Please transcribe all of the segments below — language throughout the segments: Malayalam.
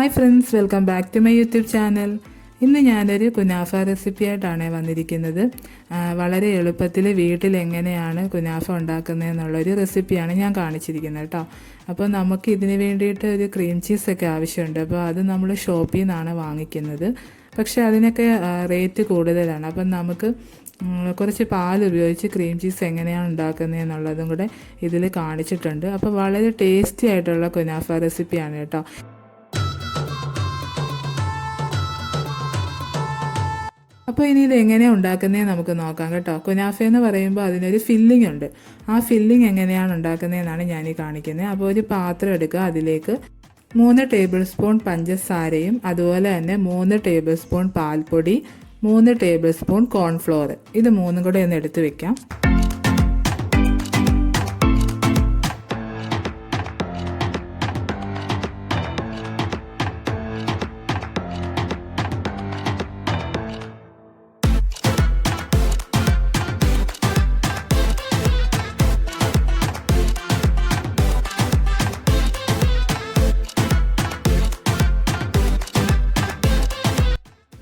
Hi friends, welcome back to my YouTube channel. ഇന്ന് ഞാനൊരു കുനാഫ റെസിപ്പി ആയിട്ടാണ് വന്നിരിക്കുന്നത്. വളരെ എളുപ്പത്തിൽ വീട്ടിൽ എങ്ങനെയാണ് കുനാഫ ഉണ്ടാക്കുന്നതെന്നുള്ളൊരു റെസിപ്പിയാണ് ഞാൻ കാണിച്ചിരിക്കുന്നത് കേട്ടോ. അപ്പോൾ നമുക്ക് ഇതിന് വേണ്ടിയിട്ട് ഒരു ക്രീം ചീസൊക്കെ ആവശ്യമുണ്ട്. അപ്പോൾ അത് നമ്മൾ ഷോപ്പിൽ നിന്നാണ് വാങ്ങിക്കുന്നത്. പക്ഷേ അതിനൊക്കെ റേറ്റ് കൂടുതലാണ്. അപ്പം നമുക്ക് കുറച്ച് പാൽ ഉപയോഗിച്ച് ക്രീം ചീസ് എങ്ങനെയാണ് ഉണ്ടാക്കുന്നത് എന്നുള്ളതും കൂടെ ഇതിൽ കാണിച്ചിട്ടുണ്ട്. അപ്പോൾ വളരെ ടേസ്റ്റി ആയിട്ടുള്ള കുനാഫ റെസിപ്പിയാണ് കേട്ടോ. അപ്പോൾ ഇനി ഇത് എങ്ങനെയാണ് ഉണ്ടാക്കുന്നത് നമുക്ക് നോക്കാം കേട്ടോ. കുനാഫ എന്ന് പറയുമ്പോൾ അതിനൊരു ഫില്ലിംഗ് ഉണ്ട്. ആ ഫില്ലിംഗ് എങ്ങനെയാണ് ഉണ്ടാക്കുന്നതെന്നാണ് ഞാനീ കാണിക്കുന്നത്. അപ്പോൾ ഒരു പാത്രം എടുക്കുക, അതിലേക്ക് 3 ടേബിൾ സ്പൂൺ പഞ്ചസാരയും അതുപോലെ തന്നെ 3 ടേബിൾ സ്പൂൺ പാൽപ്പൊടി, 3 ടേബിൾ സ്പൂൺ കോൺഫ്ലോർ, ഇത് മൂന്നും കൂടെ ഒന്ന് എടുത്ത് വെക്കാം.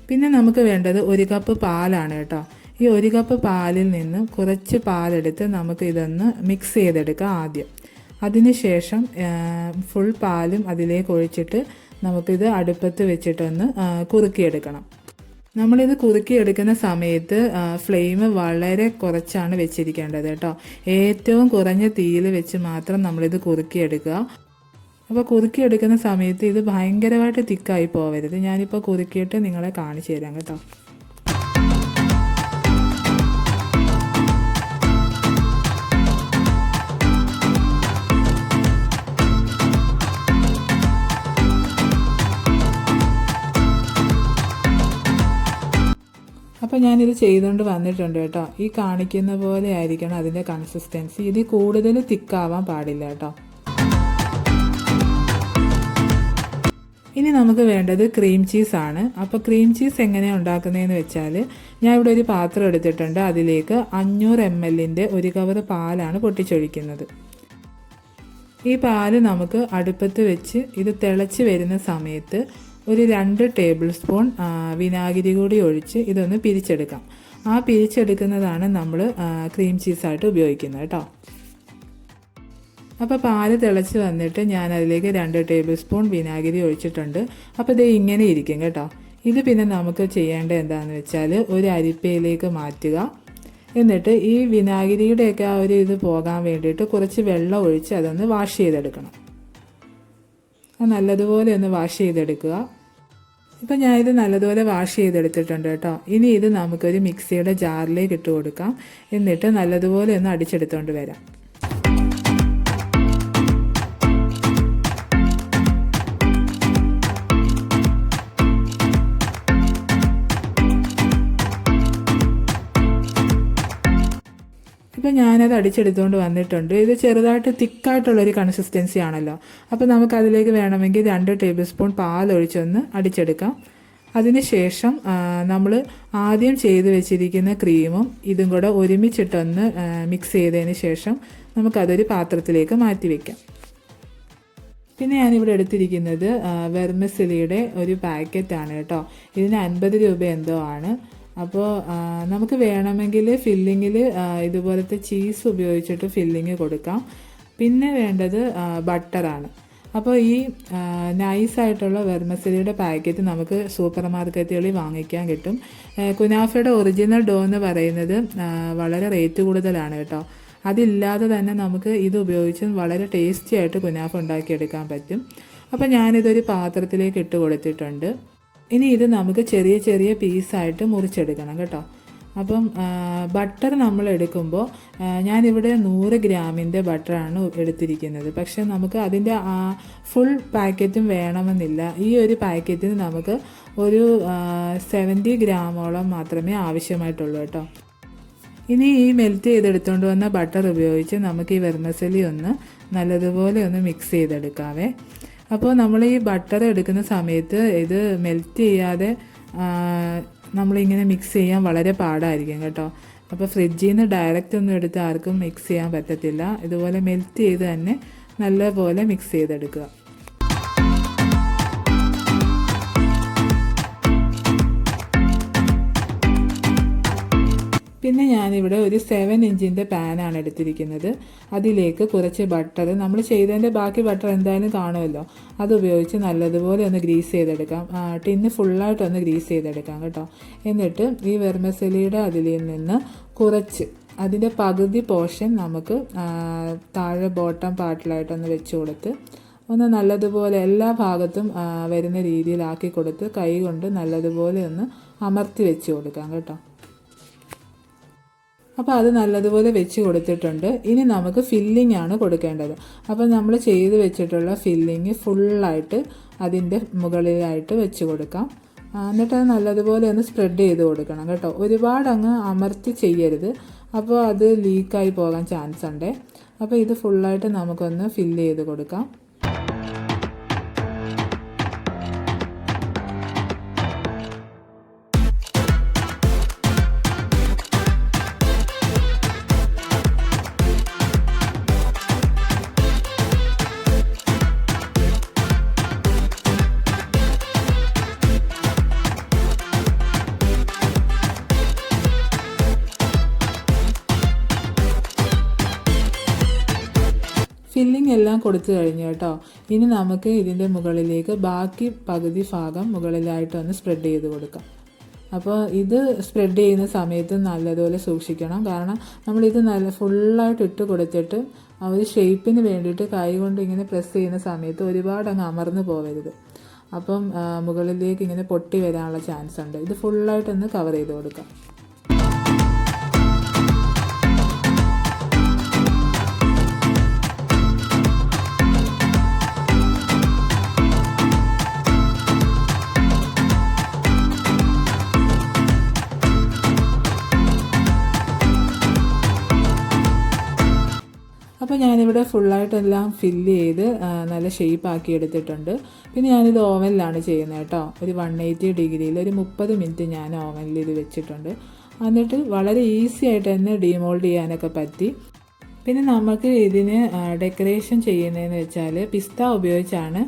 പിന്നെ നമുക്ക് വേണ്ടത് 1 കപ്പ് പാലാണ് കേട്ടോ. ഈ 1 കപ്പ് പാലിൽ നിന്ന് കുറച്ച് പാലെടുത്ത് നമുക്ക് ഇതൊന്ന് മിക്സ് ചെയ്തെടുക്കാം ആദ്യം. അതിനുശേഷം ഫുൾ പാലും അതിലേക്ക് ഒഴിച്ചിട്ട് നമുക്കിത് അടുപ്പത്ത് വെച്ചിട്ടൊന്ന് കുറുക്കിയെടുക്കണം. നമ്മളിത് കുറുക്കിയെടുക്കുന്ന സമയത്ത് ഫ്ലെയിം വളരെ കുറച്ചാണ് വെച്ചിരിക്കേണ്ടത് കേട്ടോ. ഏറ്റവും കുറഞ്ഞ തീയിൽ വെച്ച് മാത്രം നമ്മളിത് കുറുക്കിയെടുക്കുക. അപ്പോൾ കുറുക്കിയെടുക്കുന്ന സമയത്ത് ഇത് ഭയങ്കരമായിട്ട് തിക്കായി പോവരുത്. ഞാനിപ്പോൾ കുറുക്കിയിട്ട് നിങ്ങളെ കാണിച്ചു തരാം കേട്ടോ. അപ്പോൾ ഞാനിത് ചെയ്തുകൊണ്ട് വന്നിട്ടുണ്ട് കേട്ടോ. ഈ കാണിക്കുന്ന പോലെ ആയിരിക്കണം അതിൻ്റെ കൺസിസ്റ്റൻസി. ഇത് കൂടുതൽ തിക്കാവാൻ പാടില്ല കേട്ടോ. ഇനി നമുക്ക് വേണ്ടത് ക്രീം ചീസാണ്. അപ്പോൾ ക്രീം ചീസ് എങ്ങനെയാണ് ഉണ്ടാക്കുന്നതെന്ന് വെച്ചാൽ, ഞാൻ ഇവിടെ ഒരു പാത്രം എടുത്തിട്ടുണ്ട്. അതിലേക്ക് 500 ml 1 കവർ പാലാണ് പൊട്ടിച്ചൊഴിക്കുന്നത്. ഈ പാല് നമുക്ക് അടുപ്പത്ത് വെച്ച് ഇത് തിളച്ച് വരുന്ന സമയത്ത് ഒരു 2 ടേബിൾ സ്പൂൺ വിനാഗിരി കൂടി ഒഴിച്ച് ഇതൊന്ന് പിരിച്ചെടുക്കാം. ആ പിരിച്ചെടുക്കുന്നതാണ് നമ്മൾ ക്രീം ചീസായിട്ട് ഉപയോഗിക്കുന്നത് കേട്ടോ. അപ്പോൾ പാല് തിളച്ച് വന്നിട്ട് ഞാൻ അതിലേക്ക് 2 ടേബിൾ സ്പൂൺ വിനാഗിരി ഒഴിച്ചിട്ടുണ്ട്. അപ്പോൾ ഇത് ഇങ്ങനെ ഇരിക്കും കേട്ടോ. ഇത് പിന്നെ നമുക്ക് ചെയ്യേണ്ടത് എന്താണെന്ന് വെച്ചാൽ, ഒരു അരിപ്പയിലേക്ക് മാറ്റുക. എന്നിട്ട് ഈ വിനാഗിരിയുടെയൊക്കെ ആ ഒരു ഇത് പോകാൻ വേണ്ടിയിട്ട് കുറച്ച് വെള്ളം ഒഴിച്ച് അതൊന്ന് വാഷ് ചെയ്തെടുക്കണം. നല്ലതുപോലെ ഒന്ന് വാഷ് ചെയ്തെടുക്കുക. ഇപ്പം ഞാനിത് നല്ലതുപോലെ വാഷ് ചെയ്തെടുത്തിട്ടുണ്ട് കേട്ടോ. ഇനി ഇത് നമുക്കൊരു മിക്സിയുടെ ജാറിലേക്ക് ഇട്ട് കൊടുക്കാം. എന്നിട്ട് നല്ലതുപോലെ ഒന്ന് അടിച്ചെടുത്തുകൊണ്ട് വരാം. ഇപ്പം ഞാനത് അടിച്ചെടുത്തുകൊണ്ട് വന്നിട്ടുണ്ട്. ഇത് ചെറുതായിട്ട് തിക്കായിട്ടുള്ളൊരു കൺസിസ്റ്റൻസി ആണല്ലോ. അപ്പോൾ നമുക്കതിലേക്ക് വേണമെങ്കിൽ 2 ടേബിൾ സ്പൂൺ പാലൊഴിച്ചൊന്ന് അടിച്ചെടുക്കാം. അതിനുശേഷം നമ്മൾ ആദ്യം ചെയ്ത് വെച്ചിരിക്കുന്ന ക്രീമും ഇതും കൂടെ ഒരുമിച്ചിട്ടൊന്ന് മിക്സ് ചെയ്തതിന് ശേഷം നമുക്കതൊരു പാത്രത്തിലേക്ക് മാറ്റി വയ്ക്കാം. പിന്നെ ഞാനിവിടെ എടുത്തിരിക്കുന്നത് വെർമിസെല്ലിയുടെ ഒരു പാക്കറ്റാണ് കേട്ടോ. ഇതിന് 50 രൂപ എന്തോ ആണ്. അപ്പോൾ നമുക്ക് വേണമെങ്കിൽ ഫില്ലിങ്ങിൽ ഇതുപോലത്തെ ചീസ് ഉപയോഗിച്ചിട്ട് ഫില്ലിങ് കൊടുക്കാം. പിന്നെ വേണ്ടത് ബട്ടറാണ്. അപ്പോൾ ഈ നൈസായിട്ടുള്ള വെർമിസെല്ലിയുടെ പാക്കറ്റ് നമുക്ക് സൂപ്പർ മാർക്കറ്റുകളിൽ വാങ്ങിക്കാൻ കിട്ടും. കുനാഫയുടെ ഒറിജിനൽ ഡോ എന്ന് പറയുന്നത് വളരെ റേറ്റ് കൂടുതലാണ് കേട്ടോ. അതില്ലാതെ തന്നെ നമുക്ക് ഇത് ഉപയോഗിച്ച് വളരെ ടേസ്റ്റി ആയിട്ട് കുനാഫ ഉണ്ടാക്കിയെടുക്കാൻ പറ്റും. അപ്പോൾ ഞാനിതൊരു പാത്രത്തിലേക്ക് ഇട്ട് കൊടുത്തിട്ടുണ്ട്. ഇനി ഇത് നമുക്ക് ചെറിയ ചെറിയ പീസായിട്ട് മുറിച്ചെടുക്കണം കേട്ടോ. അപ്പം ബട്ടർ നമ്മൾ എടുക്കുമ്പോൾ ഞാനിവിടെ 100 ഗ്രാമിൻ്റെ ബട്ടറാണ് എടുത്തിരിക്കുന്നത്. പക്ഷേ നമുക്ക് അതിൻ്റെ ഫുൾ പാക്കറ്റും വേണമെന്നില്ല. ഈ ഒരു പാക്കറ്റിന് നമുക്ക് ഒരു 70 ഗ്രാമോളം മാത്രമേ ആവശ്യമായിട്ടുള്ളൂ കേട്ടോ. ഇനി ഈ മെൽറ്റ് ചെയ്തെടുത്തുകൊണ്ട് വന്ന ബട്ടർ ഉപയോഗിച്ച് നമുക്ക് ഈ വെർമിസെല്ലി ഒന്ന് നല്ലതുപോലെ ഒന്ന് മിക്സ് ചെയ്തെടുക്കാവേ. അപ്പോൾ നമ്മൾ ഈ ബട്ടർ എടുക്കുന്ന സമയത്ത് ഇത് മെൽറ്റ് ചെയ്യാതെ നമ്മളിങ്ങനെ മിക്സ് ചെയ്യാൻ വളരെ പാടായിരിക്കും കേട്ടോ. അപ്പോൾ ഫ്രിഡ്ജിൽ നിന്ന് ഡയറക്റ്റ് ഒന്നും എടുത്ത് ആർക്കും മിക്സ് ചെയ്യാൻ പറ്റത്തില്ല. ഇതുപോലെ മെൽറ്റ് ചെയ്ത് തന്നെ നല്ലപോലെ മിക്സ് ചെയ്തെടുക്കുക. പിന്നെ ഞാനിവിടെ ഒരു 7 ഇഞ്ചിൻ്റെ പാനാണ് എടുത്തിരിക്കുന്നത്. അതിലേക്ക് കുറച്ച് ബട്ടർ, നമ്മൾ ചെയ്തതിൻ്റെ ബാക്കി ബട്ടർ എന്തായാലും കാണുമല്ലോ, അതുപയോഗിച്ച് നല്ലതുപോലെ ഒന്ന് ഗ്രീസ് ചെയ്തെടുക്കാം. ടിന്ന് ഫുള്ളായിട്ടൊന്ന് ഗ്രീസ് ചെയ്തെടുക്കാം കേട്ടോ. എന്നിട്ട് ഈ വെർമിസെല്ലിയുടെ അതിൽ നിന്ന് കുറച്ച് അതിൻ്റെ പകുതി പോർഷൻ നമുക്ക് താഴെ ബോട്ടം പാർട്ടിലായിട്ടൊന്ന് വെച്ച് കൊടുത്ത് ഒന്ന് നല്ലതുപോലെ എല്ലാ ഭാഗത്തും വരുന്ന രീതിയിലാക്കി കൊടുത്ത് കൈ കൊണ്ട് നല്ലതുപോലെ ഒന്ന് അമർത്തി വെച്ച് കൊടുക്കാം കേട്ടോ. അപ്പോൾ അത് നല്ലതുപോലെ വെച്ച് കൊടുത്തിട്ടുണ്ട്. ഇനി നമുക്ക് ഫില്ലിംഗ് ആണ് കൊടുക്കേണ്ടത്. അപ്പോൾ നമ്മൾ ചെയ്ത് വെച്ചിട്ടുള്ള ഫില്ലിങ് ഫുള്ളായിട്ട് അതിൻ്റെ മുകളിലായിട്ട് വെച്ച് കൊടുക്കാം. എന്നിട്ട് അത് നല്ലതുപോലെ ഒന്ന് സ്പ്രെഡ് ചെയ്ത് കൊടുക്കണം കേട്ടോ. ഒരുപാട് അങ്ങ് അമർത്തി ചെയ്യരുത്, അപ്പോൾ അത് ലീക്കായി പോകാൻ ചാൻസ് ഉണ്ട്. അപ്പോൾ ഇത് ഫുള്ളായിട്ട് നമുക്കൊന്ന് ഫില്ല് ചെയ്ത് കൊടുക്കാം. ഫില്ലിംഗ് എല്ലാം കൊടുത്തു കഴിഞ്ഞു കേട്ടോ. ഇനി നമുക്ക് ഇതിൻ്റെ മുകളിലേക്ക് ബാക്കി പകുതി ഭാഗം മുകളിലായിട്ടൊന്ന് സ്പ്രെഡ് ചെയ്ത് കൊടുക്കാം. അപ്പോൾ ഇത് സ്പ്രെഡ് ചെയ്യുന്ന സമയത്ത് നല്ലതുപോലെ സൂക്ഷിക്കണം. കാരണം നമ്മളിത് നല്ല ഫുള്ളായിട്ട് ഇട്ട് കൊടുത്തിട്ട് ആ ഒരു ഷേപ്പിന് വേണ്ടിയിട്ട് കൈ കൊണ്ട് ഇങ്ങനെ പ്രസ് ചെയ്യുന്ന സമയത്ത് ഒരുപാട് അങ്ങ് അമർന്നു പോകരുത്. അപ്പം മുകളിലേക്ക് ഇങ്ങനെ പൊട്ടി വരാനുള്ള ചാൻസ് ഉണ്ട്. ഇത് ഫുള്ളായിട്ടൊന്ന് കവർ ചെയ്ത് കൊടുക്കാം. അപ്പോൾ ഞാനിവിടെ ഫുള്ളായിട്ടെല്ലാം ഫില്ല് ചെയ്ത് നല്ല ഷേപ്പാക്കി എടുത്തിട്ടുണ്ട്. പിന്നെ ഞാനിത് ഓവനിലാണ് ചെയ്യുന്നത് കേട്ടോ. ഒരു 180 ഡിഗ്രിയിൽ ഒരു 30 മിനിറ്റ് ഞാൻ ഓവനിൽ ഇത് വെച്ചിട്ടുണ്ട്. എന്നിട്ട് വളരെ ഈസി ആയിട്ട് തന്നെ ഡീമോൾഡ് ചെയ്യാനൊക്കെ പറ്റി. പിന്നെ നമുക്ക് ഇതിന് ഡെക്കറേഷൻ ചെയ്യുന്നതെന്ന് വെച്ചാൽ പിസ്ത ഉപയോഗിച്ചാണ്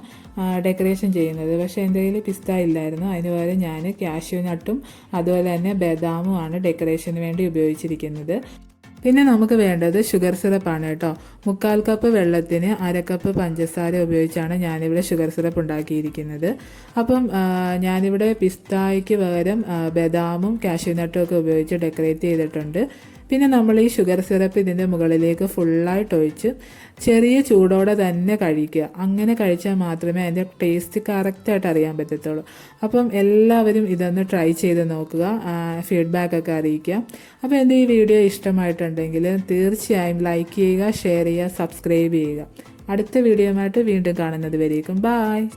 ഡെക്കറേഷൻ ചെയ്യുന്നത്. പക്ഷേ എൻ്റെ കയ്യിൽ പിസ്ത ഇല്ലായിരുന്നു. അതിന് പകരം ഞാൻ കാഷ്യൂ നട്ടും അതുപോലെ തന്നെ ബദാമും ആണ് ഡെക്കറേഷന് വേണ്ടി ഉപയോഗിച്ചിരിക്കുന്നത്. പിന്നെ നമുക്ക് വേണ്ടത് ഷുഗർ സിറപ്പാണ് കേട്ടോ. 3/4 കപ്പ് വെള്ളത്തിന് 1/2 കപ്പ് പഞ്ചസാര ഉപയോഗിച്ചാണ് ഞാനിവിടെ ഷുഗർ സിറപ്പ് ഉണ്ടാക്കിയിരിക്കുന്നത്. അപ്പം ഞാനിവിടെ പിസ്തായ്ക്ക് പകരം ബദാമും കാഷ്യൂനട്ടും ഒക്കെ ഉപയോഗിച്ച് ഡെക്കറേറ്റ് ചെയ്തിട്ടുണ്ട്. പിന്നെ നമ്മൾ ഈ ഷുഗർ സിറപ്പ് ഇതിൻ്റെ മുകളിലേക്ക് ഫുള്ളായിട്ട് ഒഴിച്ച് ചെറിയ ചൂടോടെ തന്നെ കഴിക്കുക. അങ്ങനെ കഴിച്ചാൽ മാത്രമേ അതിൻ്റെ ടേസ്റ്റ് കറക്റ്റായിട്ട് അറിയാൻ പറ്റത്തുള്ളൂ. അപ്പം എല്ലാവരും ഇതൊന്ന് ട്രൈ ചെയ്ത് നോക്കുക, ഫീഡ്ബാക്കൊക്കെ അറിയിക്കുക. അപ്പോൾ എൻ്റെ ഈ വീഡിയോ ഇഷ്ടമായിട്ടുണ്ടെങ്കിൽ തീർച്ചയായും ലൈക്ക് ചെയ്യുക, ഷെയർ ചെയ്യുക, സബ്സ്ക്രൈബ് ചെയ്യുക. അടുത്ത വീഡിയോയുമായിട്ട് വീണ്ടും കാണുന്നത് വരേക്കും. ബായ്.